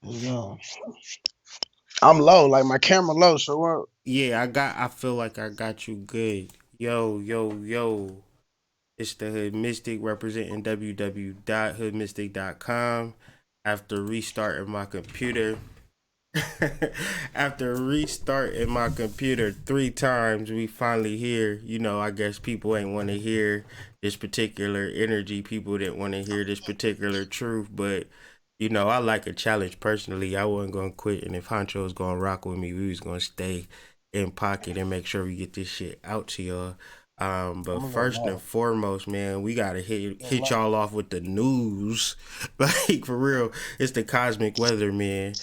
Yeah. I'm low, like my camera low. So what? Yeah, I feel like I got you good. Yo, yo, yo. It's the Hood Mystic representing www.hoodmystic.com. After restarting my computer, after restarting my computer 3 times, we finally here. You know, I guess people ain't want to hear this particular energy. People didn't want to hear this particular truth, but you know, I like a challenge personally. I wasn't gonna quit, and if Honcho was gonna rock with me, we was gonna stay in pocket and make sure we get this shit out to y'all. But I'm a little first and low. foremost, man, we gotta hit A little hit low. y'all off with the news. Like for real, it's the Cosmic Weathermen,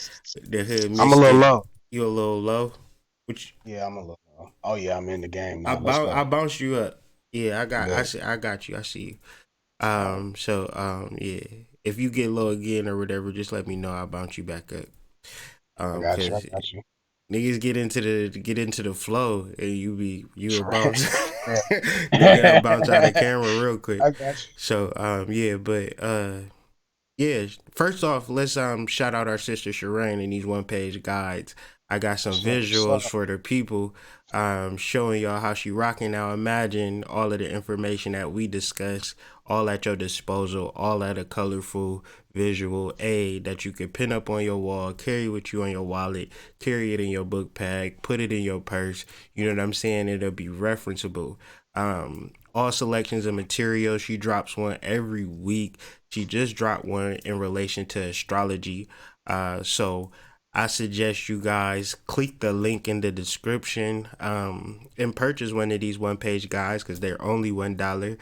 the Hood I'm a little Mystic. low. You a little low, which Yeah, I'm a little low. Oh yeah, I'm in the game I now. Let's I go. bounced you up. Yeah, Bet. I got you. I see you. All right. Yeah. If you get low again or whatever, just let me know. I'll bounce you back up. I got you. I Cause got you. niggas get into the flow and you a Right. bounce. Yeah. Nigga bounce out of camera real quick. I got you. So yeah, but yeah. First off, let's shout out our sister Shireen in these one page guides. I got some What's visuals up? for the people, showing y'all how she rocking. Now imagine all of the information that we discuss, all at your disposal, all at a colorful visual aid that you can pin up on your wall, carry with you on your wallet, carry it in your book bag, put it in your purse. You know what I'm saying? It'll be referenceable. All selections of material. She drops one every week. She just dropped one in relation to astrology. So I suggest you guys click the link in the description, and purchase one of these one page guides because they're only $1.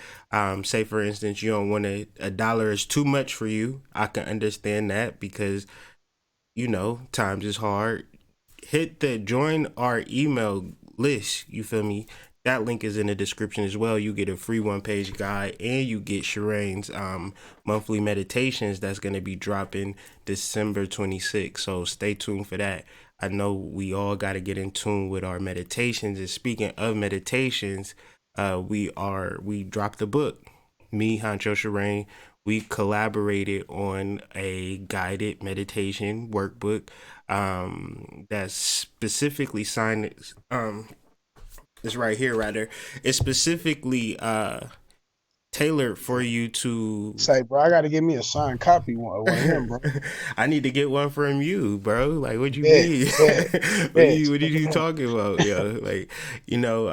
Say for instance, you don't want a dollar is too much for you. I can understand that because you know times is hard. Hit the join our email list. You feel me? That link is in the description as well. You get a free one page guide and you get Shireen's monthly meditations that's gonna be dropping December 26th. So stay tuned for that. I know we all gotta get in tune with our meditations. And speaking of meditations, we dropped the book. Me, Hancho Shireen, we collaborated on a guided meditation workbook, that's specifically signed. It's right here, rather. It's specifically tailored for you to. Say, bro, I gotta give me a signed copy one of them, bro. I need to get one from you, bro. Like, what you Bet, mean? bet, bet. What are you talking about, yo? Like, you know,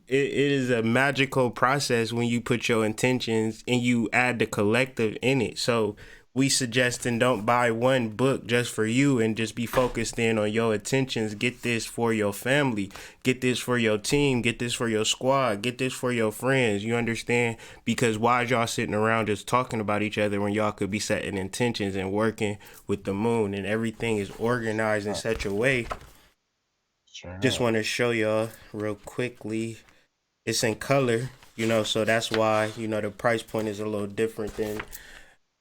it is a magical process when you put your intentions and you add the collective in it. So we suggest and don't buy one book just for you and just be focused in on your intentions. Get this for your family, get this for your team, get this for your squad, get this for your friends. You understand? Because why y'all sitting around just talking about each other when y'all could be setting intentions and working with the moon, and everything is organized in such a way. Straight Just up. want to show y'all real quickly. It's in color, you know, so that's why, you know, the price point is a little different than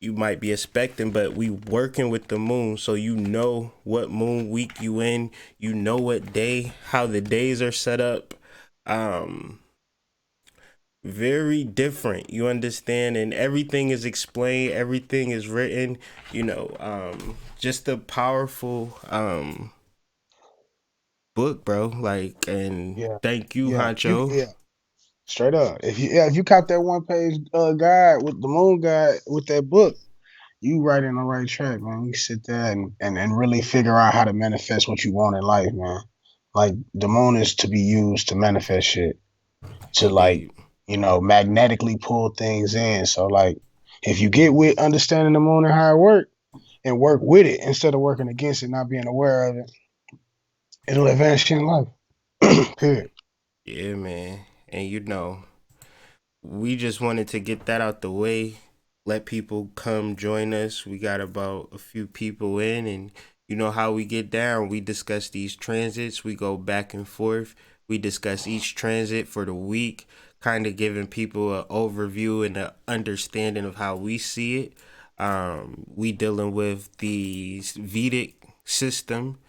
you might be expecting, but we working with the moon, so you know what moon week you in, you know what day, how the days are set up. Um Very different, you understand, and everything is explained, everything is written, you know. Just a powerful book, bro. Like, and Yeah, thank you, yeah. You Hancho. yeah. Straight up. If you caught that one page guide with the moon guide with that book, you right in the right track, man. You sit there and really figure out how to manifest what you want in life, man. Like the moon is to be used to manifest shit, to like, Indeed. magnetically pull things in. So like if you get with understanding the moon and how it works and work with it instead of working against it, not being aware of it, it'll advance you in life. Period. Yeah, man. And you know, we just wanted to get that out the way, let people come join us. We got about a few people in, and you know how we get down. We discuss these transits, we go back and forth. We discuss each transit for the week, kind of giving people an overview and an understanding of how we see it. We dealing with the Vedic system,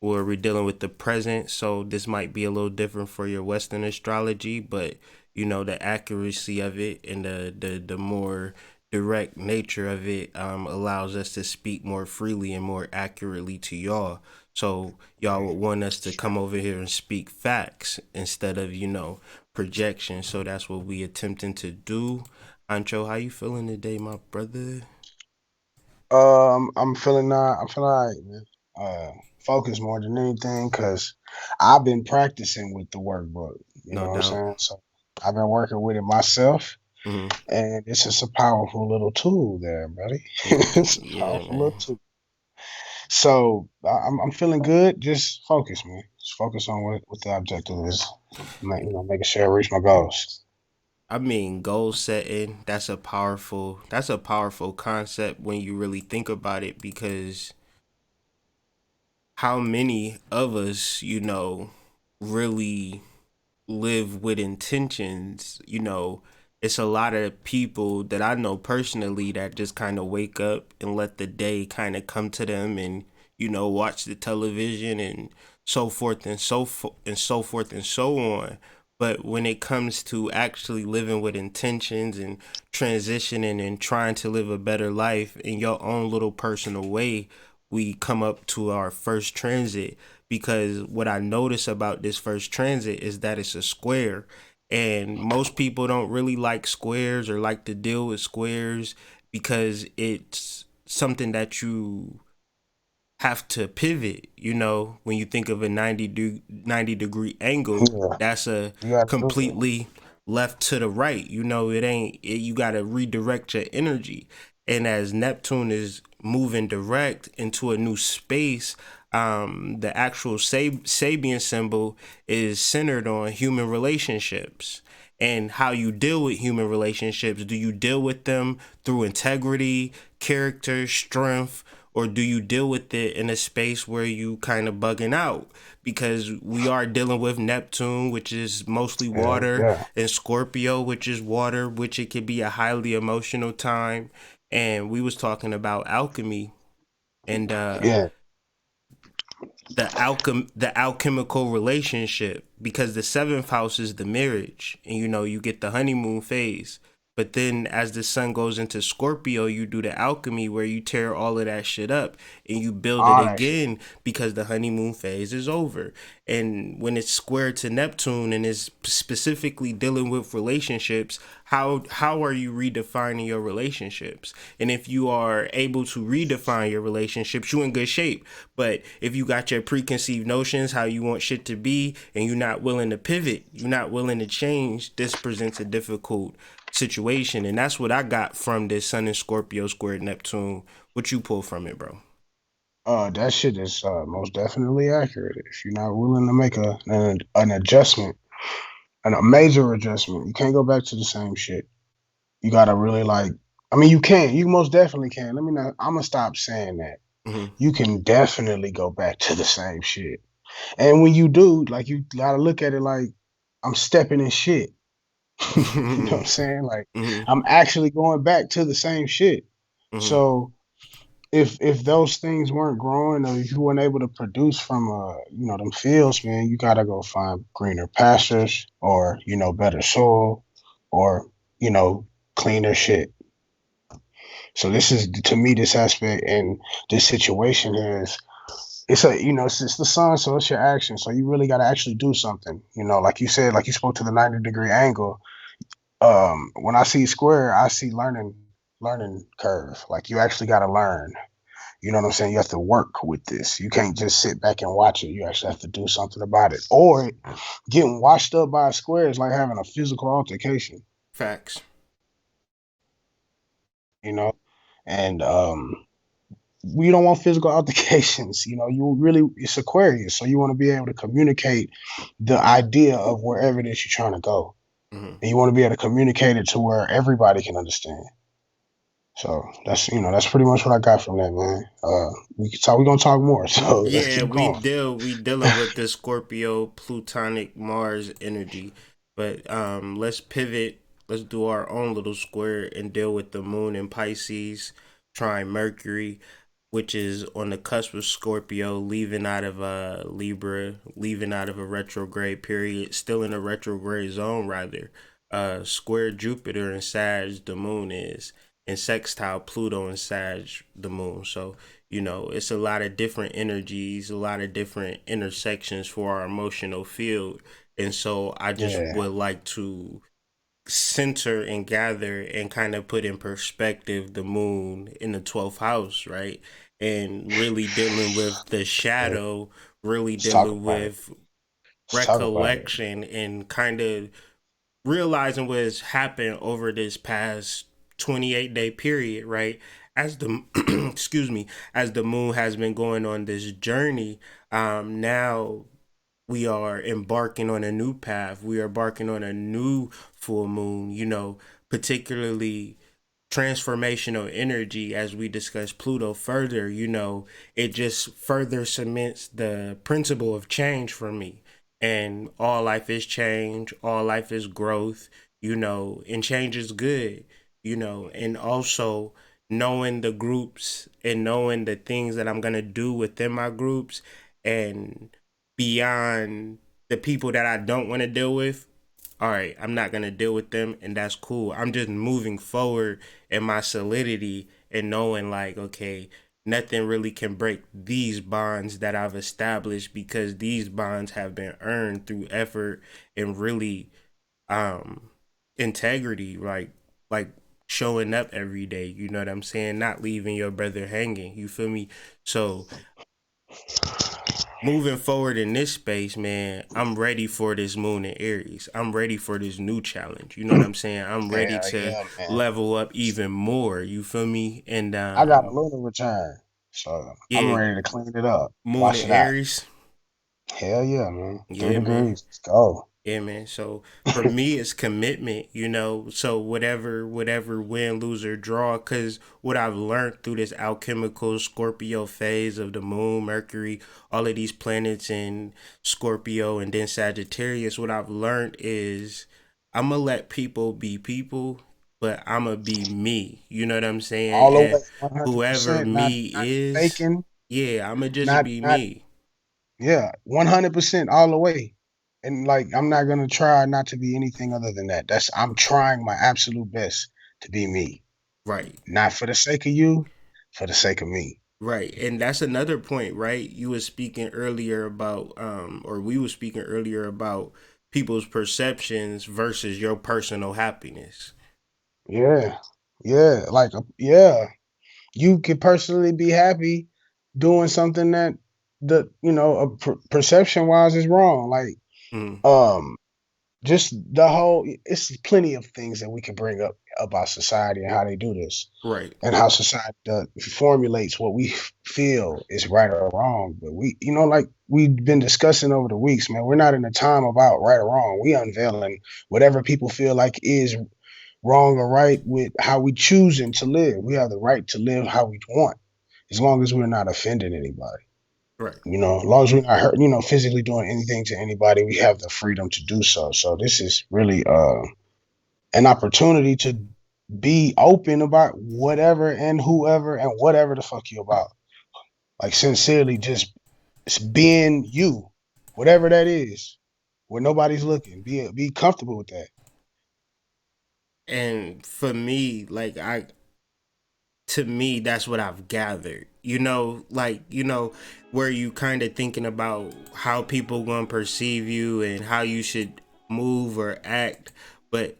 or we're dealing with the present. So this might be a little different for your Western astrology, but you know the accuracy of it and the more direct nature of it allows us to speak more freely and more accurately to y'all. So y'all would want us to come over here and speak facts instead of, projection. So that's what we attempting to do. Ancho, how you feeling today, my brother? I'm feeling all right, man. Focus more than anything because I've been practicing with the workbook. You know No what I'm doubt. saying? So I've been working with it myself, Mm-hmm. and it's just a powerful little tool there, buddy. Yeah, It's a yeah, powerful man. little tool. So I'm feeling good. Just focus, man. Just focus on what the objective is. Making sure I reach my goals. I mean, goal setting, that's a powerful concept when you really think about it, because how many of us, really live with intentions? It's a lot of people that I know personally that just kind of wake up and let the day kind of come to them, and watch the television and so forth and so forth and so on. But when it comes to actually living with intentions and transitioning and trying to live a better life in your own little personal way, we come up to our first transit. Because what I notice about this first transit is that it's a square, and most people don't really like squares or like to deal with squares because it's something that you have to pivot. When you think of a 90 degree angle, Yeah, that's a you got to do it. completely left to the right. You got to redirect your energy. And as Neptune is moving direct into a new space, the actual Sabian symbol is centered on human relationships and how you deal with human relationships. Do you deal with them through integrity, character, strength, or do you deal with it in a space where you kind of bugging out? Because we are dealing with Neptune, which is mostly Yeah, water, yeah, and Scorpio, which is water, which it could be a highly emotional time. And we was talking about alchemy, and yeah. the alchemical relationship, because the seventh house is the marriage, and you get the honeymoon phase. But then as the sun goes into Scorpio, you do the alchemy where you tear all of that shit up and you build it All that shit. again, because the honeymoon phase is over. And when it's square to Neptune and is specifically dealing with relationships, how are you redefining your relationships? And if you are able to redefine your relationships, you in good shape. But if you got your preconceived notions how you want shit to be, and you're not willing to pivot, you're not willing to change, this presents a difficult situation. And that's what I got from this Sun and Scorpio squared Neptune. What you pull from it, bro? That shit is most definitely accurate. If you're not willing to make an adjustment, a major adjustment, you can't go back to the same shit. You gotta really like. I mean, you can. You most definitely can. Let me not. I'm gonna stop saying that. Mm-hmm. You can definitely go back to the same shit. And when you do, like, you gotta look at it like I'm stepping in shit. You know what I'm saying? Like Mm-hmm. I'm actually going back to the same shit. Mm-hmm. So if those things weren't growing or if you weren't able to produce from them fields, man, you gotta go find greener pastures or better soil or you know cleaner shit. So this is to me this aspect and this situation is it's the sun, so it's your action. So you really gotta actually do something. Like you said, like you spoke to the 90-degree angle. When I see square, I see learning curve. Like you actually gotta learn. You know what I'm saying? You have to work with this. You can't just sit back and watch it. You actually have to do something about it. Or getting washed up by a square is like having a physical altercation, Facts. you know? And we don't want physical altercations. You really, it's Aquarius. So you want to be able to communicate the idea of wherever it is you're trying to go. Mm-hmm. And you want to be able to communicate it to where everybody can understand. So that's pretty much what I got from that, man. We're gonna talk more. So let's Yeah, keep we going. deal we dealing with the Scorpio Plutonic Mars energy. But let's pivot. Let's do our own little square and deal with the moon in Pisces, trying Mercury, which is on the cusp of Scorpio, leaving out of Libra, leaving out of a retrograde period, still in a retrograde zone rather. Square Jupiter and Sag, the moon is. and sextile Pluto and Sag the moon. So, it's a lot of different energies, a lot of different intersections for our emotional field. And so I just Yeah. would like to center and gather and kind of put in perspective the moon in the 12th house, right? And really dealing with the Yeah. shadow, really Let's talk dealing about it. with Let's talk about it. recollection and kind of realizing what's happened over this past 28-day period, right? As the excuse me, as the moon has been going on this journey, now we are embarking on a new path. We are embarking on a new full moon, particularly transformational energy as we discuss Pluto further, it just further cements the principle of change for me. And all life is change, all life is growth, and change is good, and also knowing the groups and knowing the things that I'm going to do within my groups and beyond the people that I don't want to deal with, all right, I'm not going to deal with them, and that's cool. I'm just moving forward in my solidity and knowing, like, okay, nothing really can break these bonds that I've established because these bonds have been earned through effort and really um integrity, like showing up every day, you know what I'm saying? Not leaving your brother hanging, you feel me? So moving forward in this space, man, I'm ready for this moon in Aries. I'm ready for this new challenge. You know what I'm saying? I'm ready Yeah, to yeah, man. level up even more. You feel me? And I got a lunar return, so I'm yeah, ready to clean it up. moon in Wash it out. Aries. Hell yeah, man. Three Yeah, man. degrees. Let's go. Yeah, man. So for me, it's commitment, So whatever win, lose, or draw, because what I've learned through this alchemical Scorpio phase of the moon, Mercury, all of these planets in Scorpio and then Sagittarius, what I've learned is I'm going to let people be people, but I'm going to be me. You know what I'm saying? All the And way, one hundred whoever percent. Not me not is, faking. yeah, I'm going to just Not be not me. yeah. 100% all the way. And like, I'm not gonna try not to be anything other than that. I'm trying my absolute best to be me. Right. Not for the sake of you, for the sake of me. Right. And that's another point, right? You were speaking earlier about or we were speaking earlier about people's perceptions versus your personal happiness. Yeah. Yeah. Like yeah. You could personally be happy doing something that perception wise is wrong. Like Mm, um just the whole it's plenty of things that we can bring up about society and how they do this right. and how society formulates what we feel is right or wrong. But we, like we've been discussing over the weeks, man, we're not in a time about right or wrong. We unveiling whatever people feel like is wrong or right with how we choosing to live. We have the right to live how we want, as long as we're not offending anybody. Right. As long as we're not hurt, physically doing anything to anybody, we have the freedom to do so. So this is really an opportunity to be open about whatever and whoever and whatever the fuck you about. Like sincerely, just being you, whatever that is, where nobody's looking. Be comfortable with that. And for me, like I to me that's what I've gathered, where you kind of thinking about how people gonna perceive you and how you should move or act, but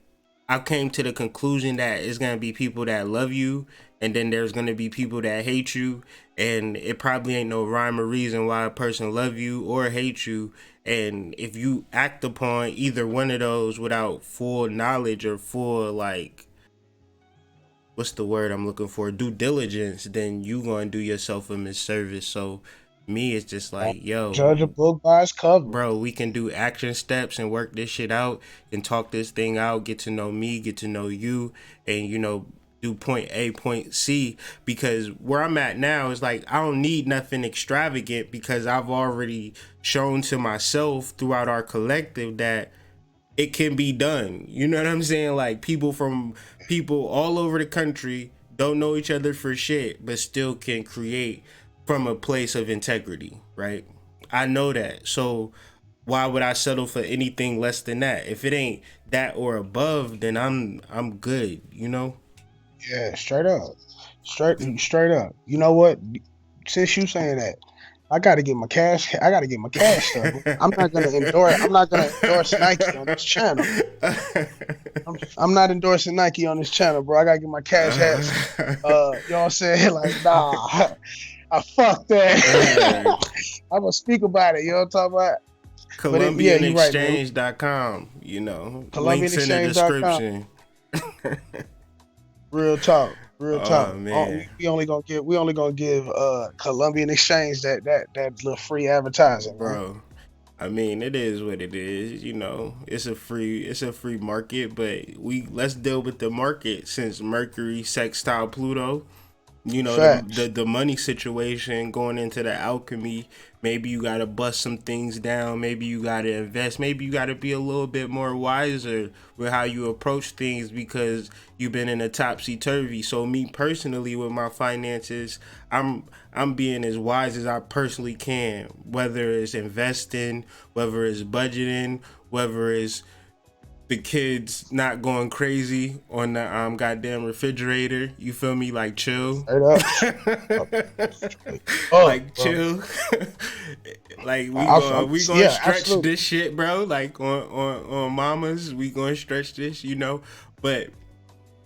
I came to the conclusion that it's gonna be people that love you and then there's gonna be people that hate you, and it probably ain't no rhyme or reason why a person love you or hate you. And if you act upon either one of those without full knowledge or full, like, what's the word I'm looking for, due diligence, then you gonna do yourself a misservice. So me, it's just Don't like, yo, judge a book by its cover. bro, we can do action steps and work this shit out and talk this thing out, get to know me, get to know you, and do point A, point C. Because where I'm at now is like I don't need nothing extravagant because I've already shown to myself throughout our collective that it can be done. You know what I'm saying? Like people all over the country don't know each other for shit, but still can create from a place of integrity, right? I know that. So why would I settle for anything less than that? If it ain't that or above, then I'm good, Yeah, straight up. You know what? Since you saying that, I gotta get my cash. I gotta get my cash stuff. I'm not gonna endorse. I'm not gonna endorse Nike on this channel. I'm not endorsing Nike on this channel, bro. I gotta get my cash hats. You know what I'm saying? Like, nah, I fuck that. I'm gonna speak about it. You know what I'm talking about? But yeah, you're right, man. ColumbianExchange.com, you know. Links in the ColumbianExchange.com. description. Real talk. Real Oh talk. man. We only gonna give Columbian Exchange that little free advertising, man. Bro. I mean, it is what it is, you know. It's a free market, but let's deal with the market since Mercury sextile Pluto. You know, Facts. the money situation going into the alchemy. Maybe you gotta bust some things down. Maybe you gotta invest. Maybe you gotta be a little bit more wiser with how you approach things because you've been in a topsy turvy. So me personally, with my finances, I'm being as wise as I personally can. Whether it's investing, whether it's budgeting, whether it's the kids not going crazy on the goddamn refrigerator. You feel me? Like chill. Like Bro. chill. Like we gonna Yeah, stretch absolutely. this shit, bro. Like on mamas, we gonna stretch this, you know. But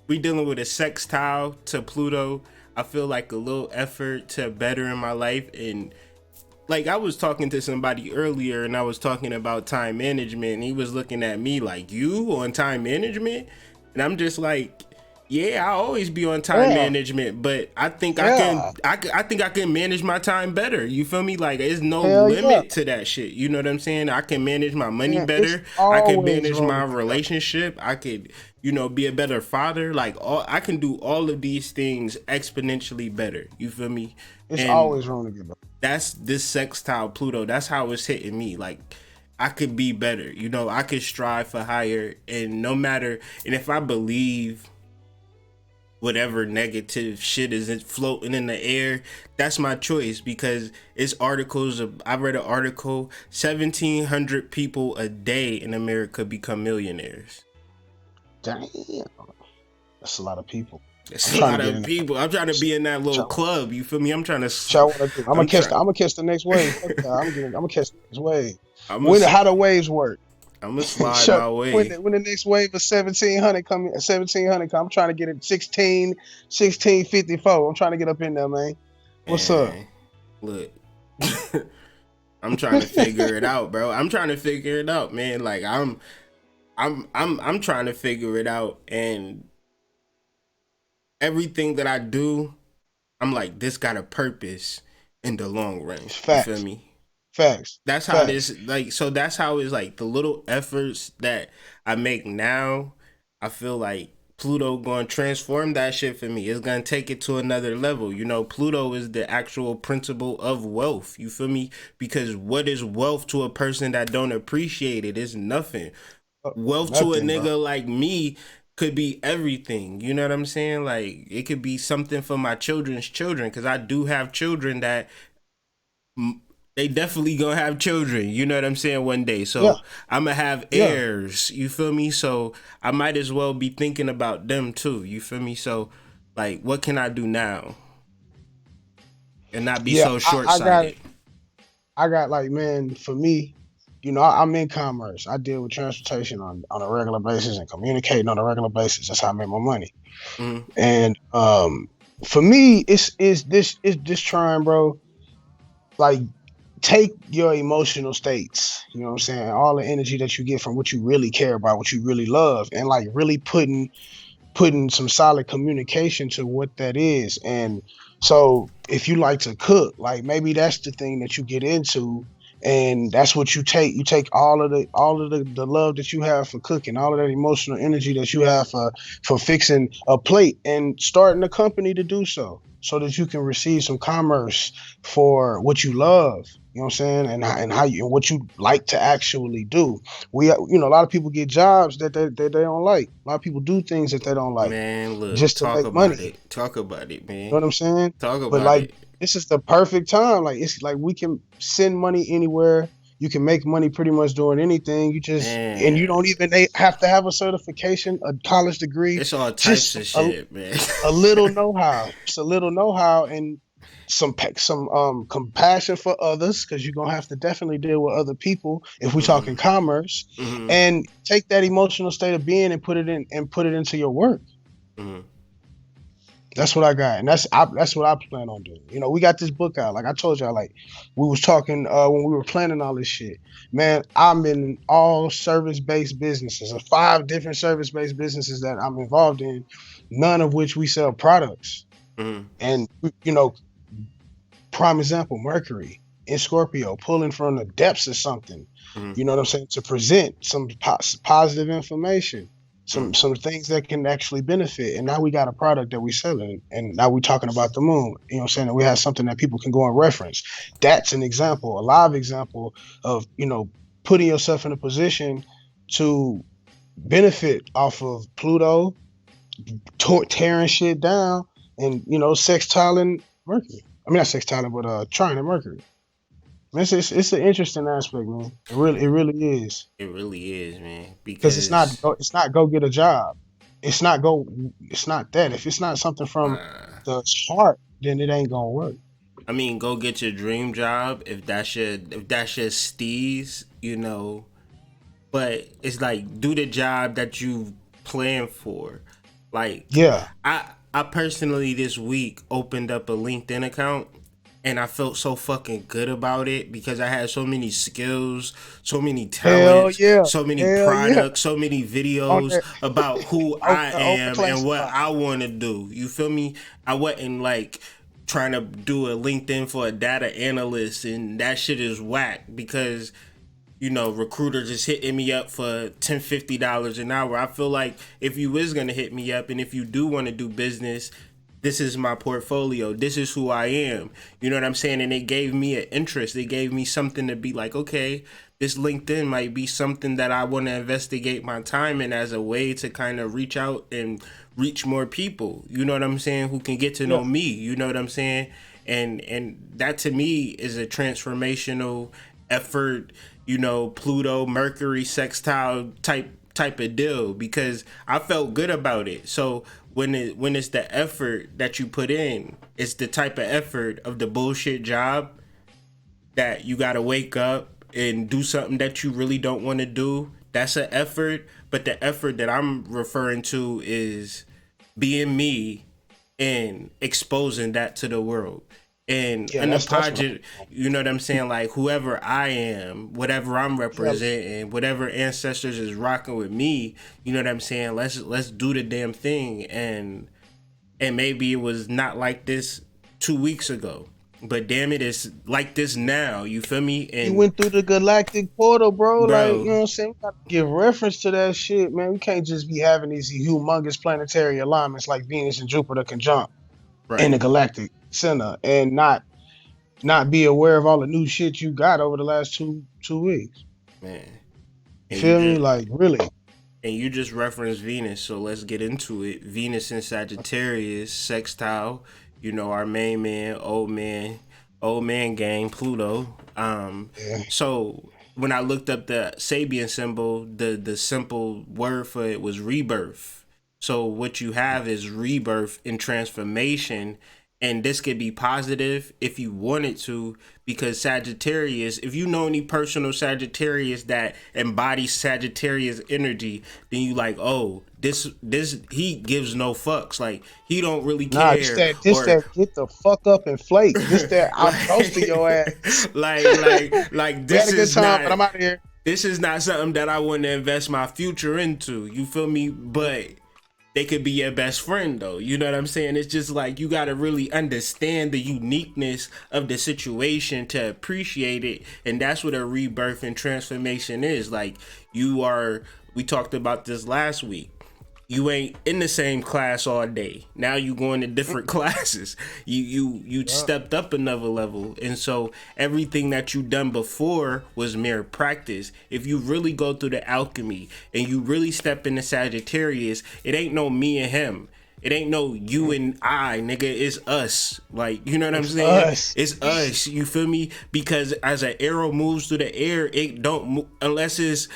we dealing with a sextile to Pluto. I feel like a little effort to better in my life. And like I was talking to somebody earlier and I was talking about time management and he was looking at me like, you on time management? And I'm just like, yeah, I always be on time Yeah, management, but I think yeah. I think I can manage my time better. You feel me? Like there's no Hell yeah. limit to that shit. You know what I'm saying? I can manage my money Man, it's better. I can always manage room to my get better. relationship. I could, you know, be a better father. Like I can do all of these things exponentially better. You feel me? It's And always room to get better. that's this sextile Pluto. That's how it's hitting me. Like I could be better. You know, I could strive for higher and no matter and if I believe whatever negative shit is floating in the air, that's my choice because it's articles of, I read an article 1,700 people a day in America become millionaires. Damn. That's a lot of people. I'm It's a trying to lot get of in. people. I'm trying to be in that little What club. You feel me? I'm trying to. y'all want to do? I'm trying. I'm gonna catch the next wave. Fuck that. I'm gonna catch the next wave. I'm gonna. How the waves work? I'm gonna slide Sure. my way. When the next wave of 1700 come, 1700 come, I'm trying to get it 1654. I'm trying to get up in there, man. What's up? And look, I'm trying to figure it out, bro. I'm trying to figure it out, man. Like I'm trying to figure it out, and everything that I do, I'm like, this got a purpose in the long run. You feel Facts. me? Facts. That's how Facts. this like so that's how it's like the little efforts that I make now, I feel like Pluto gonna transform that shit for me. It's gonna take it to another level. You know, Pluto is the actual principle of wealth. You feel me? Because what is wealth to a person that don't appreciate it? It's nothing. Wealth to a Nothing, bro. nigga like me could be everything. You know what I'm saying? Like it could be something for my children's children because I do have children that they definitely gonna have children, you know what I'm saying, one day. Yeah. So I'm gonna have Yeah. heirs, you feel me? So I might as well be thinking about them too, you feel me? So like what can I do now and not be Yeah. so short sighted? I got like, man, for me, I'm in commerce. I deal with transportation on a regular basis and communicating on a regular basis. That's how I make my money. Mm-hmm. And for me, it's this trying, bro. Like, take your emotional states. You know what I'm saying? All the energy that you get from what you really care about, what you really love, and like really putting some solid communication to what that is. And so if you like to cook, like maybe that's the thing that you get into, and that's what you take all of the love that you have for cooking, all of that emotional energy that you have for fixing a plate and starting a company to do so that you can receive some commerce for what you love. You know what I'm saying? And how you and what you like to actually do. A lot of people get jobs that they don't like. A lot of people do things that they don't like Man, look, just to talk make about money. it. Talk about it, You know man. what I'm saying? Talk But about like it. this is the perfect time. Like it's like we can send money anywhere. You can make money pretty much doing anything. And you Man, don't even have to have a certification, a college degree, it's all types just of shit, man. a little know-how, just a little know-how, and some compassion for others, because you're gonna have to definitely deal with other people if we're Hmm. talking commerce, Hmm. and take that emotional state of being and put it into your work. Hmm. That's what I got, and that's what I plan on doing. We got this book out, like I told y'all, like we was talking when we were planning all this shit. Man, I'm in all service-based businesses, 5 different service-based businesses that I'm involved in, none of which we sell products. Hmm. And prime example, Mercury in Scorpio, pulling from the depths of something. Hmm. You know what I'm saying? To present some positive information, Hmm. some things that can actually benefit. And now we got a product that we selling, and now we talking about the moon. You know what I'm saying? And we have something that people can go and reference. That's an example, a live example of putting yourself in a position to benefit off of Pluto, tearing shit down, and sextiling Mercury. I mean, not sextiling, but trying to Mercury. I mean, it's an interesting aspect, man. It really is. It really is, man. Because it's not Because it's not go get a job. It's not go. It's not that. If it's not something from the heart, then it ain't gonna work. I mean, go get your dream job if that's your steez, But it's like do the job that you planned for. Like Yeah. I personally this week opened up a LinkedIn account and I felt so fucking good about it because I had so many skills, so many Hell talents, yeah. so many Hell yeah. products, so many On videos that about who I am and what overclassified. I want to do. You feel me? I wasn't like trying to do a LinkedIn for a data analyst and that shit is whack because recruiters just hitting me up for $10-$50 an hour. I feel like if you is gonna hit me up and if you do want to do business, this is my portfolio. This is who I am. You know what I'm saying? And it gave me an interest. It gave me something to be like, okay, this LinkedIn might be something that I want to investigate my time in as a way to kind of reach out and reach more people. You know what I'm saying? Who can get to Yeah. know me. You know what I'm saying? And that to me is a transformational effort, Pluto, Mercury, sextile type of deal because I felt good about it. So when it's the effort that you put in, it's the type of effort of the bullshit job that you gotta wake up and do something that you really don't want to do. That's an effort, but the effort that I'm referring to is being me and exposing that to the world. And Yeah, that's what unapologetic, you know what I'm saying? Like whoever I am, whatever I'm yeah, representing, whatever ancestors is rocking with me, you know what I'm saying? Let's do the damn thing. And maybe it was not like this 2 weeks ago, but damn it, it's like this now. You feel me? you And went through the galactic portal, bro. Like, you bro, know what I'm saying? We gotta give reference to that shit, man. We can't just be having these humongous planetary alignments like Venus and Jupiter conjunct in the right, galactic center and not be aware of all the new shit you got over the last two weeks. man. You And you feel me? just Like, really? and you just referenced Venus, so let's get into it. Venus in Sagittarius, sextile. Our main man, old man gang, Pluto. Yeah. So when I looked up the Sabian symbol, the simple word for it was rebirth. So what you have is rebirth and transformation, and this could be positive if you wanted to, because Sagittarius, if you know any personal Sagittarius that embodies Sagittarius energy, then you like, oh, this he gives no fucks. Like he don't really Nah, this care that this or that get the fuck up and flake. This that I'm toasting your ass. like like We had this a good is time, not but I'm out of here. something that I want to invest my future into. You feel me? But they could be your best friend though. You know what I'm saying? It's just like you got to really understand the uniqueness of the situation to appreciate it, and that's what a rebirth and transformation is. Like we talked about this last week. You ain't in the same class all day. Now you going to different classes. You Yeah. stepped up another level, and so everything that you done before was mere practice. If you really go through the alchemy and you really step into Sagittarius, it ain't no me and him. It ain't no you and I, nigga. It's us. Like, you know what I'm It's saying? us. It's us. You feel me? Because as an arrow moves through the air, it don't move unless it's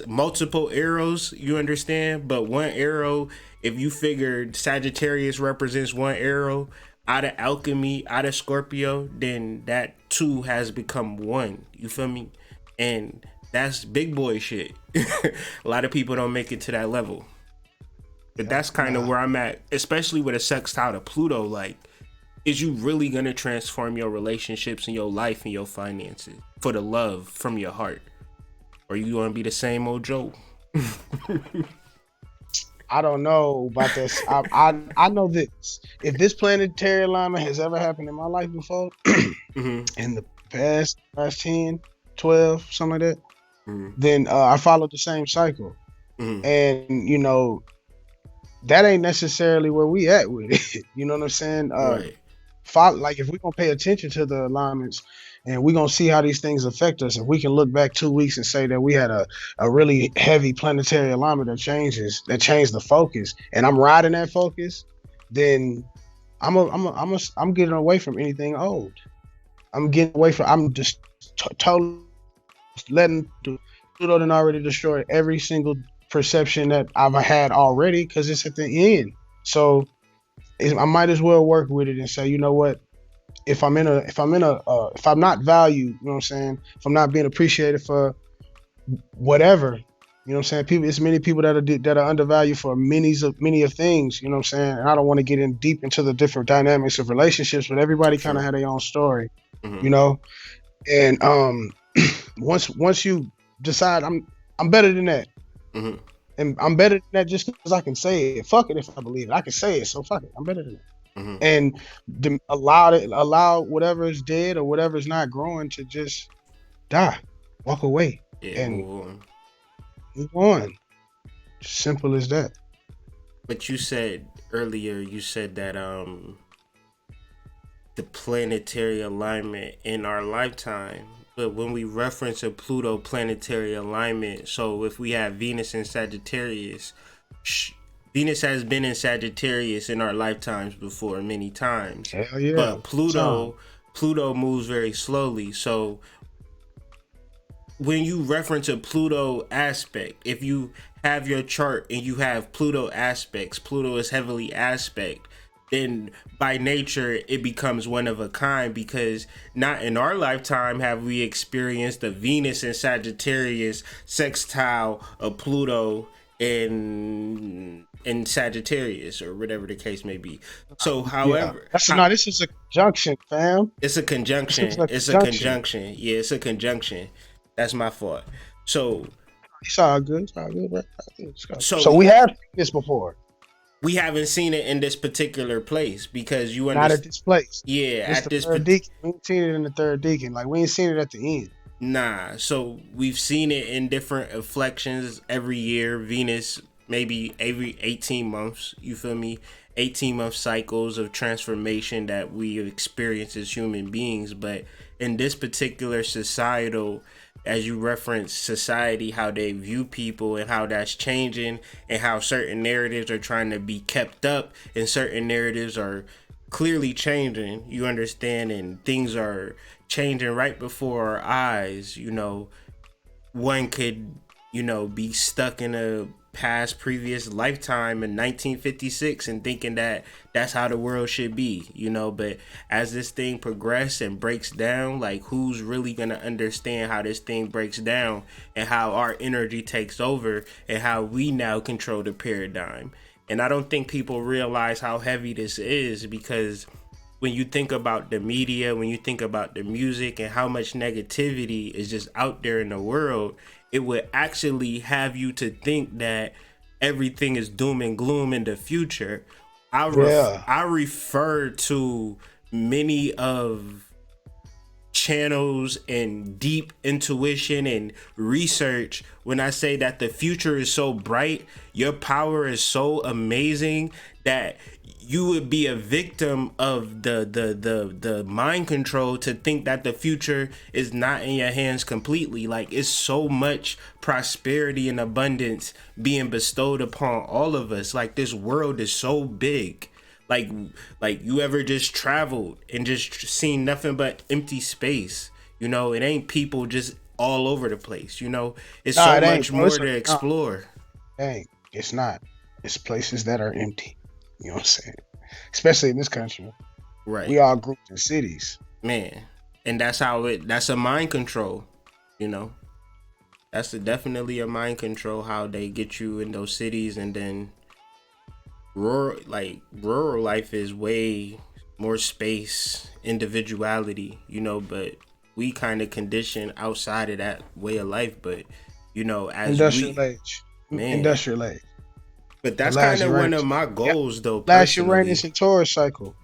multiple arrows. You understand? But one arrow, if you figure Sagittarius represents one arrow out of alchemy, out of Scorpio, then that two has become one. You feel me? And that's big boy shit. A lot of people don't make it to that level. But that's kind of where I'm at, especially with a sextile to Pluto. Like, is you really gonna transform your relationships and your life and your finances for the love from your heart? Or you gonna be the same old Joe? I don't know about this. I know this. If this planetary alignment has ever happened in my life before, Mm-hmm. in the last 10, 12, something like that, Mm-hmm. then I followed the same cycle. Mm-hmm. And, you know, that ain't necessarily where we at with it. You know what I'm saying? Right. Like if we're gonna pay attention to the alignments and we're gonna see how these things affect us, if we can look back 2 weeks and say that we had a really heavy planetary alignment that changed the focus, and I'm riding that focus, then I'm getting away from anything old. I'm just totally letting Pluto done already destroy every single perception that I've had already because it's at the end. So I might as well work with it and say, you know what? If I'm not valued, you know what I'm saying? If I'm not being appreciated for whatever, you know what I'm saying? It's many people that are undervalued for many of things, you know what I'm saying? And I don't want to get in deep into the different dynamics of relationships, but everybody kind of had their own story, Mm-hmm. you know. And once you decide I'm better than that. Mm-hmm. And I'm better than that just because I can say it. Fuck it if I believe it. I can say it, so fuck it. I'm better than that. Mm-hmm. And allow whatever is dead or whatever is not growing to just die, walk away, Yeah, and move on. move on. Simple as that. But you said earlier, that the planetary alignment in our lifetime. But when we reference a Pluto planetary alignment, so if we have Venus in Sagittarius, Venus has been in Sagittarius in our lifetimes before many times. Hell yeah. But Pluto moves very slowly. So when you reference a Pluto aspect, if you have your chart and you have Pluto aspects, Pluto is heavily aspect, then by nature it becomes one of a kind, because not in our lifetime have we experienced the Venus and Sagittarius sextile of Pluto in Sagittarius or whatever the case may be. So however, this is a conjunction, fam. It's a conjunction. It's a conjunction. Yeah, it's a conjunction. That's my fault. So it's all good, bro. So we have seen this before. We haven't seen it in this particular place because you understand. Not at this place. Yeah, at this third deacon. We ain't seen it in the third deacon. Like we ain't seen it at the end. Nah. So we've seen it in different inflections every year. Venus maybe every 18 months. You feel me? 18-month cycles of transformation that we experience as human beings. But in this particular societal, as you reference society, how they view people and how that's changing and how certain narratives are trying to be kept up and certain narratives are clearly changing, you understand, and things are changing right before our eyes. You know, one could, be stuck in a past previous lifetime in 1956 and thinking that that's how the world should be, but as this thing progresses and breaks down, like who's really gonna understand how this thing breaks down and how our energy takes over and how we now control the paradigm. And I don't think people realize how heavy this is, because when you think about the media, when you think about the music and how much negativity is just out there in the world, it would actually have you to think that everything is doom and gloom in the future. I refer to many of channels and deep intuition and research when I say that the future is so bright, your power is so amazing that you would be a victim of the mind control to think that the future is not in your hands completely. Like, it's so much prosperity and abundance being bestowed upon all of us. Like, this world is so big. like like you ever just traveled and just seen nothing but empty space? It ain't people just all over the place. It's Nah, so it ain't, much bro. more It's to nah, explore. it ain't. It's not. It's places that are empty. You know what I'm saying? Especially in this country, we Right, all grouped in cities. man. And that's a mind control. you know definitely a mind control, how they get you in those cities. And then rural life is way more space, individuality, but we kind of condition outside of that way of life. But as Industrial we age. man Industrial age. but The that's kind last of one of Uranus. my Yeah. goals, though, Last personally. Uranus and Taurus cycle.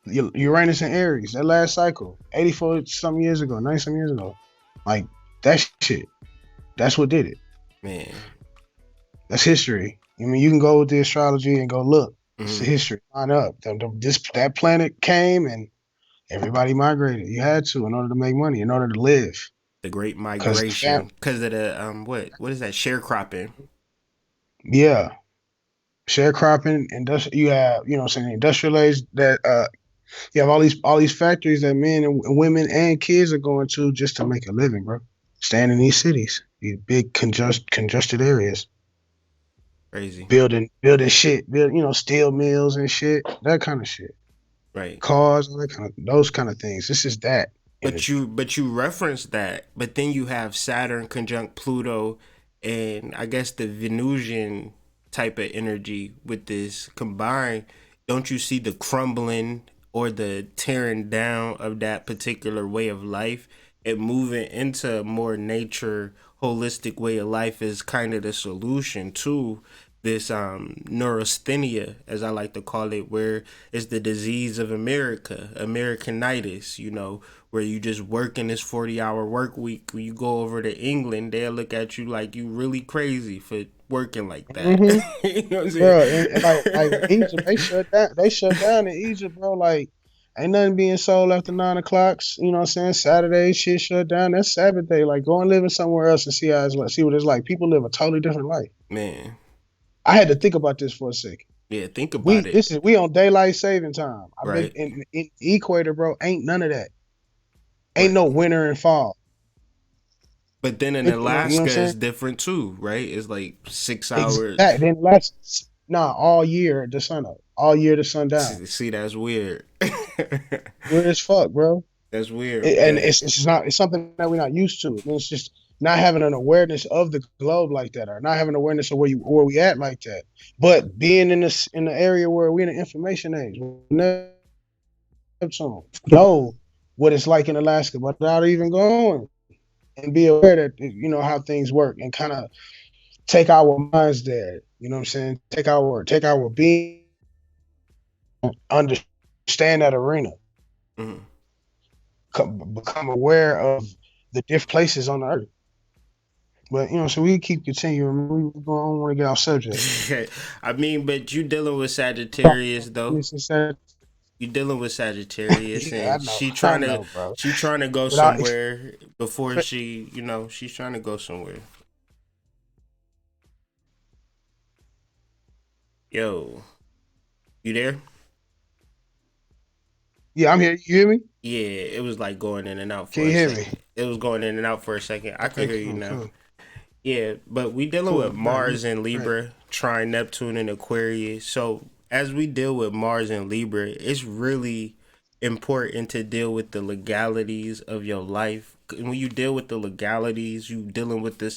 Uranus and Aries. That last cycle. 84 some years ago, 90 some years ago. Like that shit. That's what did it. Man. That's history. I mean, you can go with the astrology and go look. It's the Hmm. history. Line up. That planet came and everybody migrated. You had to in order to make money, in order to live. The Great Cause Migration, because of the what is that, sharecropping? yeah, sharecropping, industrial. You have, you know, what I'm saying, industrial age. That you have all these factories that men and women and kids are going to just to make a living, bro. Staying in these cities, these big congested areas, Crazy. building shit, steel mills and shit, that kind of shit. Right. Cars, all that those kind of things. This is that But energy. you reference that, but then you have Saturn conjunct Pluto, and I guess the Venusian type of energy with this combined. Don't you see the crumbling or the tearing down of that particular way of life, and moving into a more nature holistic way of life is kind of the solution to this neurasthenia, as I like to call it, where it's the disease of America, Americanitis, where you just work in this 40-hour work week. When you go over to England, they'll look at you like you really crazy for working like that. Mm-hmm. You know what I'm saying? Bro, and like Egypt, they shut down. They shut down in Egypt, bro. Like, ain't nothing being sold after 9 o'clock. You know what I'm saying? Saturday shit shut down. That's Sabbath day. Like, go and live in somewhere else and see how it's like. See what it's like. People live a totally different life. Man, I had to think about this for a second. yeah, think about We it. this is we on daylight saving time. I bet Right, in equator, bro, ain't none of that. Ain't right. no winter and fall. But then in You know what I'm Alaska, saying? it's different too, right? It's like 6 hours. Exactly. Then last all year the sun up. All year the sun down. See, that's weird. Weird as fuck, bro. That's weird, And but it's not it's something that we're not used to. And it's just not having an awareness of the globe like that, or not having awareness of where we at like that. But being in the area where we're in the information age, Neptune, know what it's like in Alaska without even going, and be aware that how things work, and kind of take our minds there. You know what I'm saying? Take our being, understand that arena, mhm. become aware of the different places on the earth. But so we keep continuing. We don't want to get off subject. I mean, but you dealing with Sagittarius though. Yeah, You dealing with Sagittarius, I and know, she I trying to know, bro. she trying to go But I, somewhere before she's trying to go somewhere. Yo, you there? yeah, I'm here. You hear me? Yeah, it was like going in and out Can for you a hear me? second. It was going in and out for a second. I can Okay, hear you cool, now. cool, Yeah, but we dealing cool. with Right, Mars and right. Libra, trine Neptune and Aquarius. So as we deal with Mars and Libra, it's really important to deal with the legalities of your life. And when you deal with the legalities, you dealing with the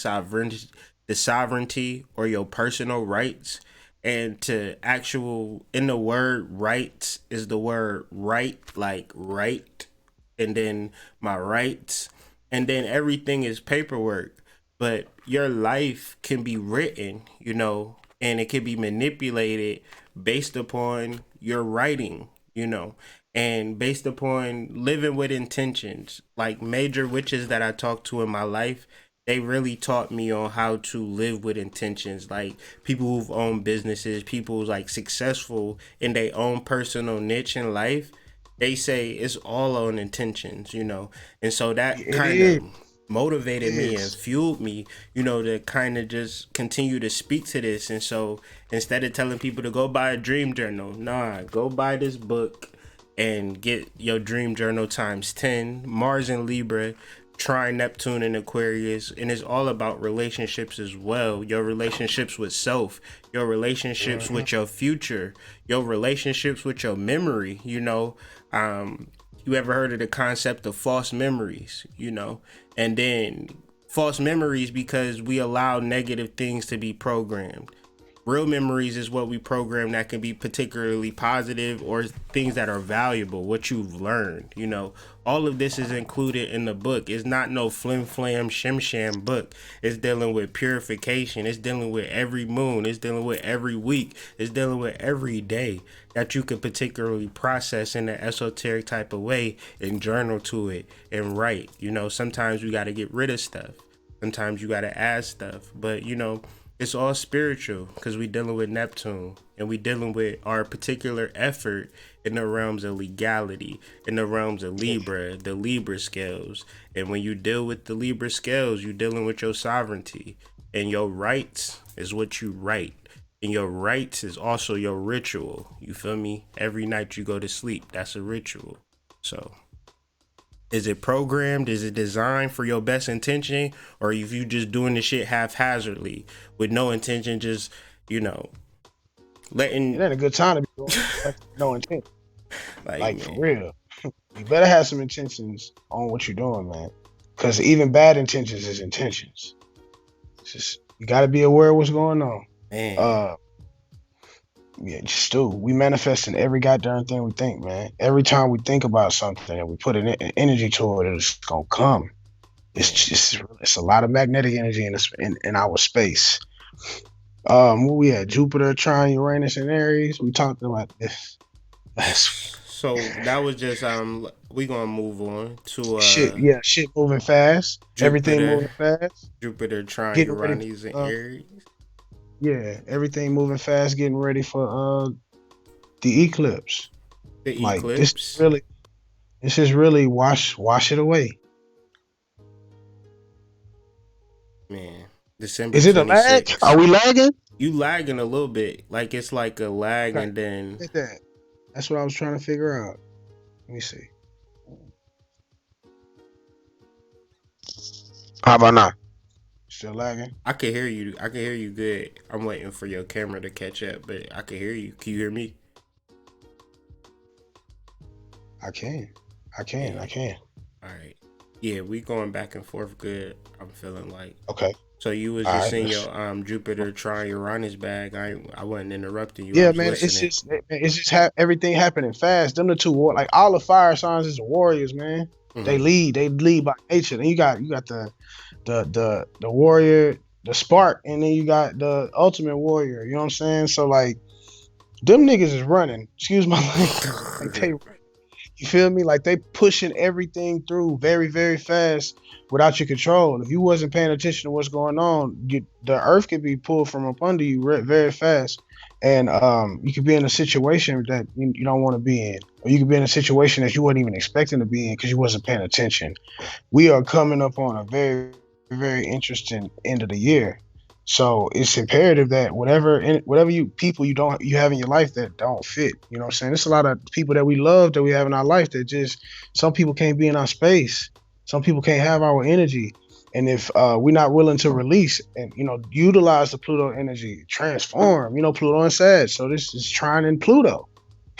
sovereignty or your personal rights. And to actual, in the word rights is the word right, like right, and then my rights, and then everything is paperwork. But your life can be written, and it can be manipulated based upon your writing, And based upon living with intentions, like major witches that I talked to in my life, they really taught me on how to live with intentions. Like people who've owned businesses, people who's like successful in their own personal niche in life, they say it's all on intentions, you know. And so that It kind is. of motivated It me and is. fueled me, you know, to kind of just continue to speak to this. And so instead of telling people to go buy a dream journal, nah, go buy this book and get your dream journal times 10. Mars and Libra, trine Neptune and Aquarius, and it's all about relationships as well. Your relationships with self, your relationships Mhm. with your future, your relationships with your memory, you know. You ever heard of the concept of false memories, you know? And then false memories because we allow negative things to be programmed. Real memories is what we program that can be particularly positive or things that are valuable, what you've learned, you know. All of this is included in the book. It's not no flim flam shim sham book. It's dealing with purification. It's dealing with every moon. It's dealing with every week. It's dealing with every day that you could particularly process in an esoteric type of way and journal to it and write. You know, sometimes we got to get rid of stuff. Sometimes you got to add stuff. But, you know, it's all spiritual because we dealing with Neptune and we dealing with our particular effort in the realms of legality, in the realms of Yeah. Libra, the Libra scales. And when you deal with the Libra scales, you dealing with your sovereignty. And your rights is what you write. And your rights is also your ritual. You feel me? Every night you go to sleep, that's a ritual. So is it programmed? Is it designed for your best intention? Or if you just doing the shit haphazardly with no intention, just, you know, It letting ain't a good time to be doing stuff with no intent. like Like for man, real. You better have some intentions on what you're doing, man. Because even bad intentions is intentions. It's just you got to be aware of what's going on. man, Uh, yeah, just do. We manifest in every goddamn thing we think, man. Every time we think about something and we put an energy to it, it's gonna come. It's man. just it's a lot of magnetic energy in our space. Where we at? Jupiter, Trine, Uranus, and Aries. We talked about this last week. So that was just we gonna move on to Shit, yeah, shit moving fast. Everything Jupiter, moving fast. Jupiter trying Getting ready Uranus and for Aries. yeah, everything moving fast. Getting ready for the eclipse. The Like this eclipse, really, this is really wash it away. man. December Is it a lag? Are 26th. we lagging? You lagging a little bit. Like it's like a lag Okay, and then get that. That's what I was trying to figure out. Let me see. How about now? Still lagging? I can hear you. I can hear you good. I'm waiting for your camera to catch up, but I can hear you. Can you hear me? I can. I can. Yeah. I can. All right. Yeah, we going back and forth good. I'm feeling like. Okay. So you was All just right. in Let's. your Jupiter trying Uranus bag. I wasn't interrupting you. I Yeah, was man. listening. It's just everything happening fast. Them the two like all the fire signs is warriors, man. They Hmm. lead. They lead by nature. And you got the warrior, the spark, and then you got the ultimate warrior. You know what I'm saying? So like them niggas is running. Excuse my language. Like they you feel me? Like they pushing everything through very, very fast without your control. If you wasn't paying attention to what's going on, the earth could be pulled from up under you very fast, and you could be in a situation that you don't want to be in, or you could be in a situation that you wasn't even expecting to be in because you wasn't paying attention. We are coming up on a very, very interesting end of the year. So it's imperative that whatever you have in your life that don't fit, you know what I'm saying? There's a lot of people that we love that we have in our life that just some people can't be in our space. Some people can't have our energy. And if we're not willing to release and utilize the Pluto energy, transform, Pluto and Sag. So this is trine in Pluto. You know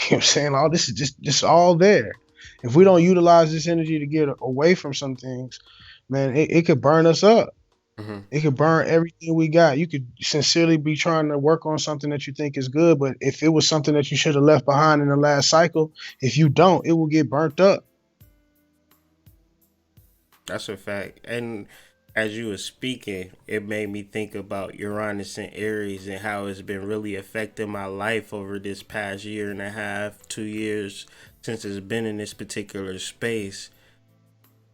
what I'm saying? All this is just all there. If we don't utilize this energy to get away from some things, man, it could burn us up. Hmm. It could burn everything we got. You could sincerely be trying to work on something that you think is good, but if it was something that you should have left behind in the last cycle, if you don't, it will get burnt up. That's a fact. And as you were speaking, it made me think about Uranus and Aries and how it's been really affecting my life over this past year and a half, 2 years since it's been in this particular space,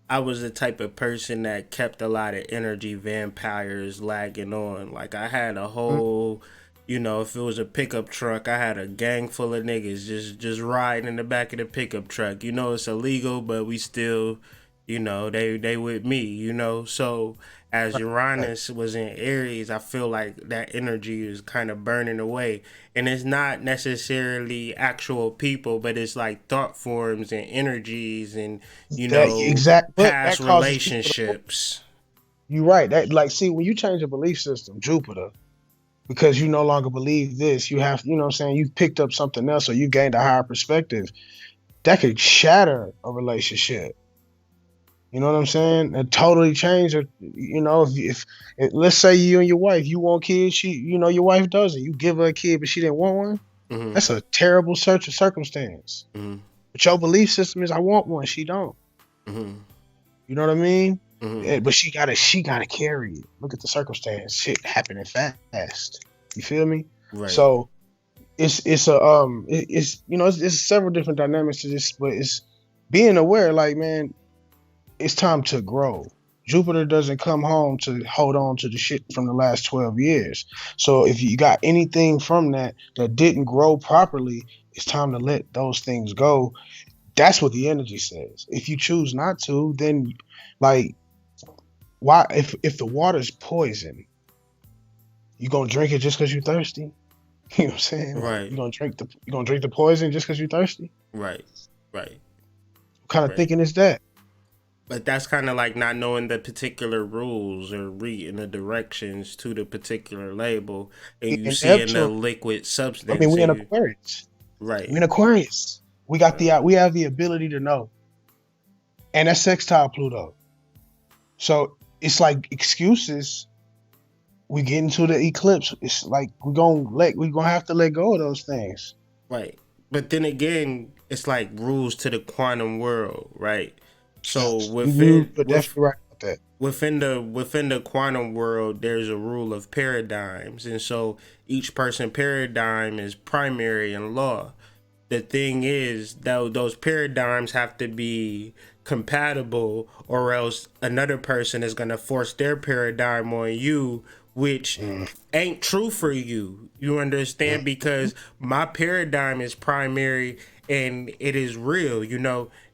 I was the type of person that kept a lot of energy vampires lagging on. Like I had a Mm. whole, if it was a pickup truck, I had a gang full of niggas just riding in the back of the pickup truck. It's illegal, but we still, they with me. So as Right. Uranus was in Aries, I feel like that energy is kind of burning away, and it's not necessarily actual people, but it's like thought forms and energies and That exact, but past that causes people to. relationships. You're right. That like, see, when you change a belief system, Jupiter, because you no longer believe this, you have, what I'm saying, you've picked up something else, or you gained a higher perspective. That could shatter a relationship. You know what I'm saying? And totally change it. If let's say you and your wife, you want kids, your wife doesn't. You give her a kid, but she didn't want one. Mm-hmm. That's a terrible search of circumstance. Mm-hmm. But your belief system is, I want one. She don't. Mm-hmm. You know what I mean? Mm-hmm. But she gotta carry it. Look at the circumstance. Shit happening fast. You feel me? Right. So it's several different dynamics to this, but it's being aware. Like, man, it's time to grow. Jupiter doesn't come home to hold on to the shit from the last 12 years. So if you got anything from that didn't grow properly, it's time to let those things go. That's what the energy says. If you choose not to, then, like, why, if the water's poison, you gonna drink it just because you're thirsty? You know what I'm saying? Like, Right. you gonna drink the poison just because you're thirsty? Right. Right. What kind of Right. thinking is that? But that's kind of like not knowing the particular rules or reading the directions to the particular label, and you In see in the Neptune, liquid I mean, substance, we and in you Aquarius. right. We in Aquarius. We have the ability to know, and that's sextile Pluto. So it's like excuses. We get into the eclipse. It's like we're gonna have to let go of those things. Right. But then again, it's like rules to the quantum world, right? So Facts. You're definitely right about that. within the quantum world, there's a rule of paradigms, and so each person paradigm is primary in law. The thing is that those paradigms have to be compatible, or else another person is going to force their paradigm on you, which Mm. ain't true for you. You understand? Because my paradigm is primary and it is real.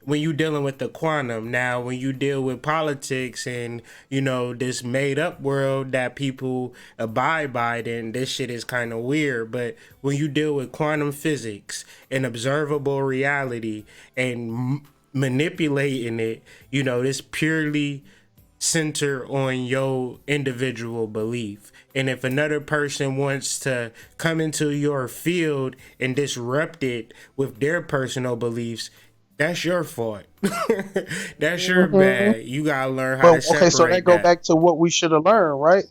When you dealing with the quantum, now when you deal with politics and this made up world that people abide by, then this shit is kind of weird. But when you deal with quantum physics and observable reality and manipulating it, this purely center on your individual belief. And if another person wants to come into your field and disrupt it with their personal beliefs, that's your fault. That's your Mhm. bad. You gotta learn how But to okay, so that separate go that. back to what we should have learned, right?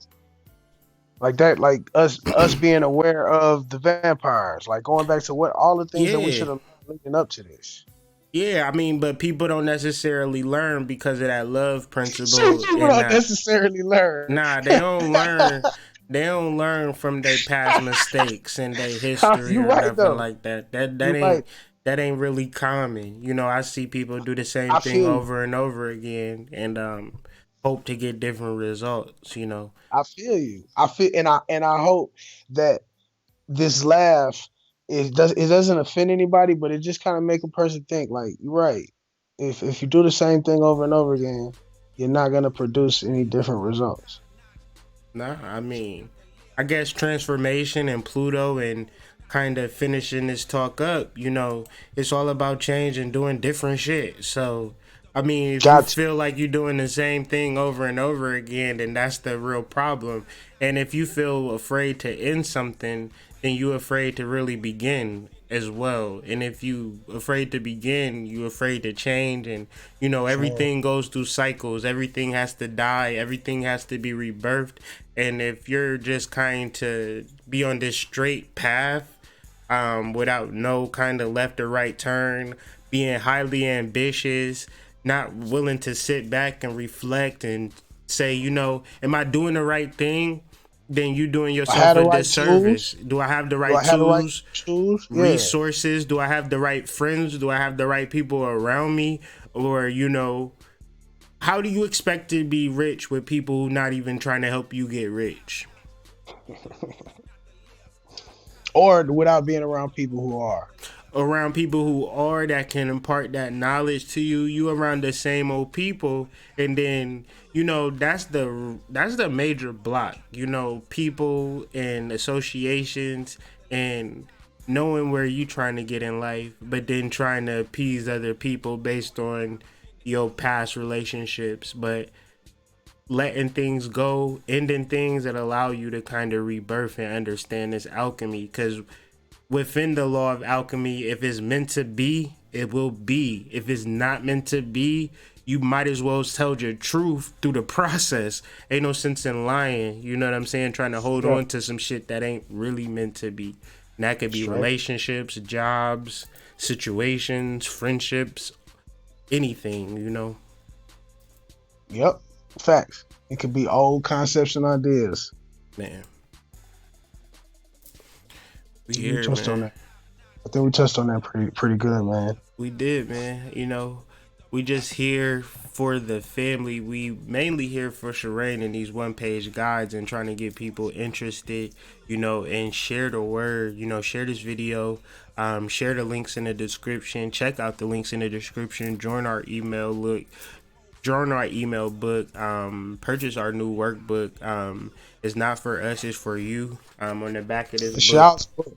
Like that, like us being aware of the vampires, like going back to what all the things that we Yeah. should have learned leading up to this. Yeah, I mean, but people don't necessarily learn because of that love Shit, principle people and don't that. necessarily learn. Nah, they don't learn. They don't learn from their past mistakes and their history You're or right nothing though. like that. That You're that right. ain't that ain't really common. I see people do the same I thing feel you. over and over again and hope to get different results. I feel you. I hope that this laugh, it doesn't offend anybody, but it just kind of make a person think, like, you're right. If you do the same thing over and over again, you're not gonna produce any different results. Nah, I mean, I guess transformation and Pluto and kind of finishing this talk up, it's all about change and doing different shit. So, I mean, if you Got to. feel like you're doing the same thing over and over again, then that's the real problem. And if you feel afraid to end something, then you're afraid to really begin as well. And if you afraid to begin, you afraid to change. And So, everything goes through cycles. Everything has to die. Everything has to be rebirthed. And if you're just kind to be on this straight path, without no kind of left or right turn, being highly ambitious, not willing to sit back and reflect and say, am I doing the right thing? then you doing I yourself have the a right disservice. tools. Do I have the Do right I have the right tools, tools? Yeah. resources? Do I have the right friends? Do I have the right people around me? Or, how do you expect to be rich with people not even trying to help you get rich? Or without being around people who are. Around people who are, that can impart that knowledge to you. You around the same old people, and then that's the major block. People and associations, and knowing where you trying to get in life, but then trying to appease other people based on your past relationships, but letting things go, ending things that allow you to kind of rebirth and understand this alchemy. Because within the law of alchemy, if it's meant to be, it will be. If it's not meant to be, you might as well tell your truth through the process. Ain't no sense in lying. You know what I'm saying? Trying to hold Straight. on to some shit that ain't really meant to be. And that could be Straight. relationships, jobs, situations, friendships, anything. Yep. Facts. It could be old concepts and ideas. Man. We We here, touched on man. that. I think we touched on that pretty good, man. We did, man. We just here for the family. We mainly here for Shireen and these one-page guides and trying to get people interested, and share the word. Share this video. Share the links in the description. Check out the links in the description. Join our email. Join our email book. Purchase our new workbook. It's not for us. It's for you. On the back of this The book. Shouts book.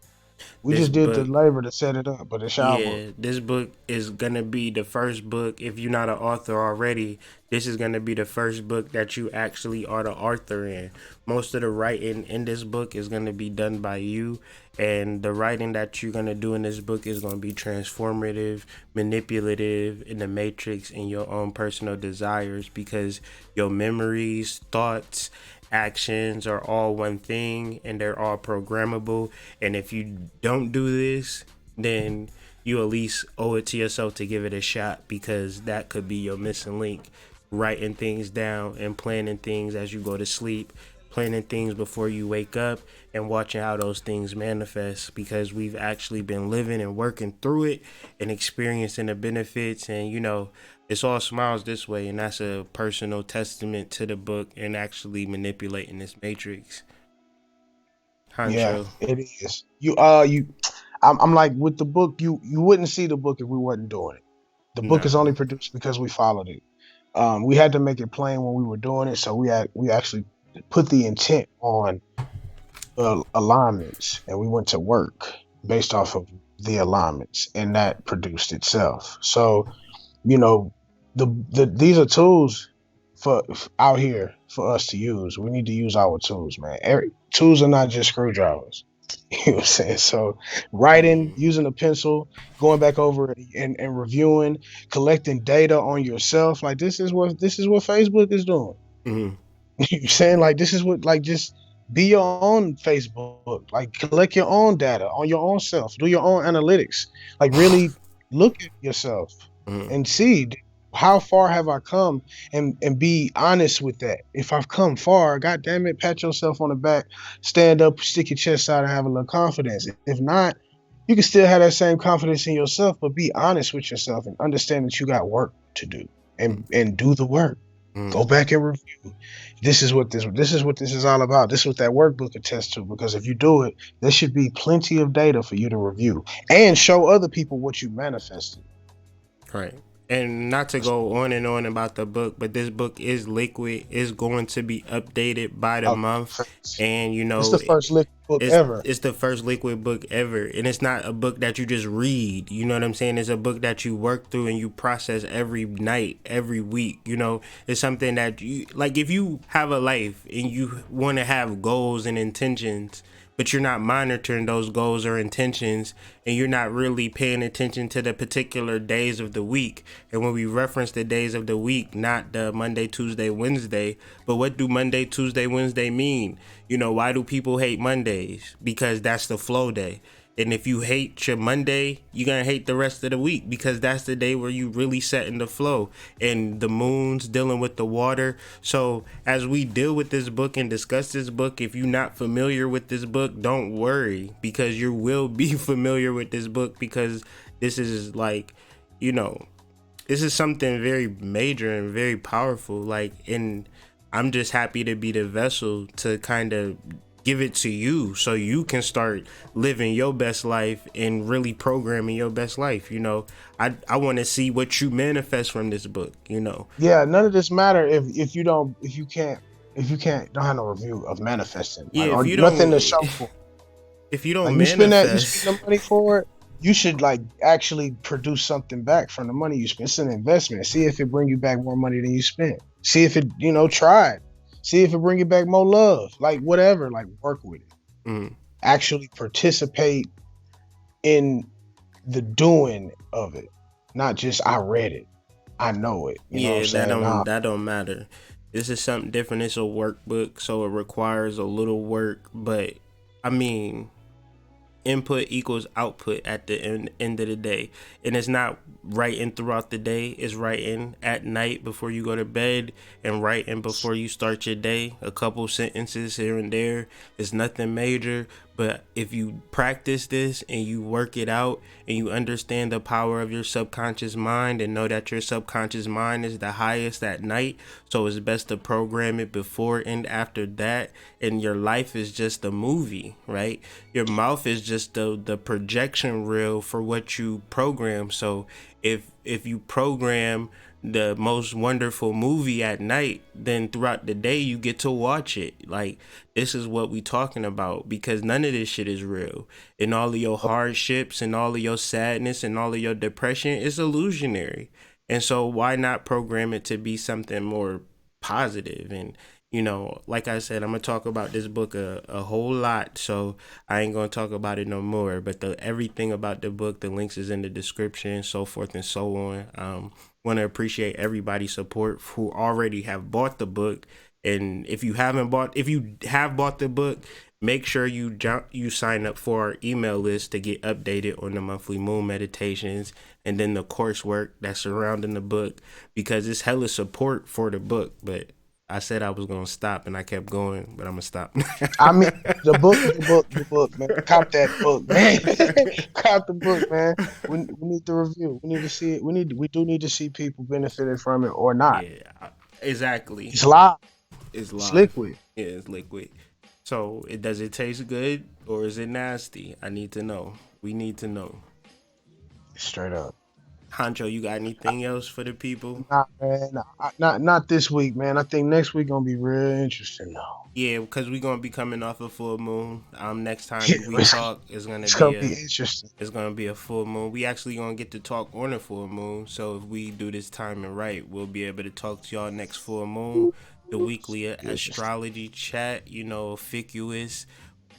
We This just did the book labor to set it up, but the shout book. Yeah, this book is gonna be the first book. If you're not an author already, this is gonna be the first book that you actually are the author in. Most of the writing in this book is gonna be done by you, and the writing that you're gonna do in this book is gonna be transformative, manipulative, in the matrix, and your own personal desires, because your memories, thoughts, actions are all one thing, and they're all programmable. And if you don't do this, then you at least owe it to yourself to give it a shot, because that could be your missing link. Writing things down and planning things as you go to sleep, planning things before you wake up, and watching how those things manifest, because we've actually been living and working through it and experiencing the benefits. And it's all smiles this way, and that's a personal testament to the book and actually manipulating this matrix. Yeah, Honcho. it is. I'm like with the book. You wouldn't see the book if we wasn't doing it. The book is Nah. only produced because we followed it. We had to make it plain when we were doing it, so we actually put the intent on alignments, and we went to work based off of the alignments, and that produced itself. So you know, these are tools for out here for us to use. We need to use our tools, man. Tools are not just screwdrivers. You know what I'm saying? So writing, Mm-hmm. using a pencil, going back over it and reviewing, collecting data on yourself. Like this is what Facebook is doing. Mm-hmm. You saying like this is what like just be your own Facebook. Like collect your own data on your own self. Do your own analytics. Like really look at yourself Mm-hmm. and see how far have I come, and be honest with that. If I've come far, god damn it, pat yourself on the back, stand up, stick your chest out and have a little confidence. If not, you can still have that same confidence in yourself, but be honest with yourself and understand that you got work to do, and do the work. Mm-hmm. Go back and review. This is what this is all about. This is what that workbook attests to. Because if you do it, there should be plenty of data for you to review and show other people what you manifested. Right. And not to go on and on about the book, but this book is liquid, is going to be updated by the Oh, month. And it's the first liquid book it's ever. it's the first liquid book ever. And it's not a book that you just read. You know what I'm saying? It's a book that you work through and you process every night, every week. It's something that you like. If you have a life and you want to have goals and intentions, but you're not monitoring those goals or intentions, and you're not really paying attention to the particular days of the week. And when we reference the days of the week, not the Monday, Tuesday, Wednesday, but what do Monday, Tuesday, Wednesday mean? Why do people hate Mondays? Because that's the flow day. And if you hate your Monday, you're gonna hate the rest of the week, because that's the day where you really set in the flow. And the moon's dealing with the water. So as we deal with this book and discuss this book, if you're not familiar with this book, don't worry, because you will be familiar with this book, because this is like, you know, this is something very major and very powerful. Like, and I'm just happy to be the vessel to kind of give it to you so you can start living your best life and really programming your best life. I want to see what you manifest from this book. Yeah, none of this matter if you can't don't have no review of manifesting, Yeah, like, if or you nothing don't to show for. if you don't Like, you spend manifest. the money for it, you should like actually produce something back from the money you spend. It's an investment. See if it bring you back more money than you spent. See if it, try it. See if it bring you back more love. Like, whatever, like, work with it. mm, Actually participate in the doing of it. Not just I read it. I know it. You know what I'm yeah, saying? Nah. that don't matter. This is something different. It's a workbook, so it requires a little work, but I mean, input equals output at the end of the day. And it's not writing throughout the day, it's writing at night before you go to bed, and writing before you start your day, a couple sentences here and there. It's nothing major, but if you practice this and you work it out and you understand the power of your subconscious mind and know that your subconscious mind is the highest at night, so it's best to program it before and after that. And your life is just a movie, right? Your mouth is just the projection reel for what you program. So if you program the most wonderful movie at night, then throughout the day you get to watch it. Like, this is what we talking about, because none of this shit is real. And all of your hardships and all of your sadness and all of your depression is illusionary. And so why not program it to be something more positive? And like I said, I'm gonna talk about this book a whole lot, so I ain't gonna talk about it no more. But everything about the book, the links is in the description, so forth and so on. Want to appreciate everybody's support who already have bought the book. And if you have bought the book, make sure you sign up for our email list to get updated on the monthly moon meditations and then the coursework that's surrounding the book, because it's hella support for the book. But I said I was gonna stop and I kept going, but I'm gonna stop. I mean, the book, man. Cop that book, man. Cop the book, man. We need the review. We need to see it. We do need to see people benefiting from it or not. Yeah, exactly. It's live. It's It's live. liquid. Yeah, it's liquid. So does it taste good or is it nasty? I need to know. We need to know. Straight up. Honcho, you got anything else for the people? Nah, man. Not this week, man. I think next week gonna be real interesting though. Yeah, because we're gonna be coming off a full moon. Next time Yeah, we talk is gonna it's gonna be be interesting. a full moon. We actually gonna get to talk on a full moon. So if we do this timing right, we'll be able to talk to y'all next full moon. The weekly Be interesting. astrology chat, ficus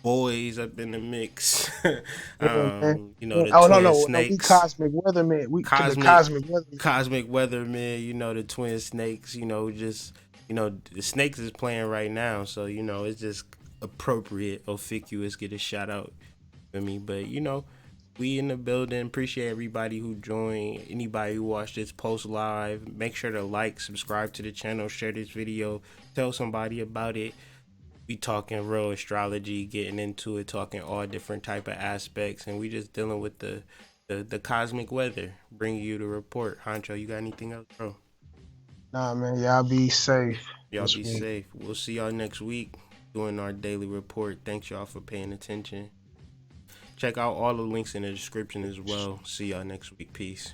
boys up in the mix. Yeah, man. Yeah. The Oh, no, twin no, no. We snakes, cosmic weatherman. We the cosmic cosmic weatherman. cosmic weathermen, the twin snakes, just the snakes is playing right now, so it's just appropriate Ophicuous get a shout out for me. But we in the building. Appreciate everybody who joined, anybody who watched this post live. Make sure to like, subscribe to the channel, share this video, tell somebody about it. We talking real astrology, getting into it, talking all different type of aspects, and we just dealing with the cosmic weather. Bring you the report. Honcho, you got anything else, bro? Nah, man. Y'all be safe Y'all this be week. safe. We'll see y'all next week doing our daily report. Thanks y'all for paying attention. Check out all the links in the description as well. See y'all next week. Peace.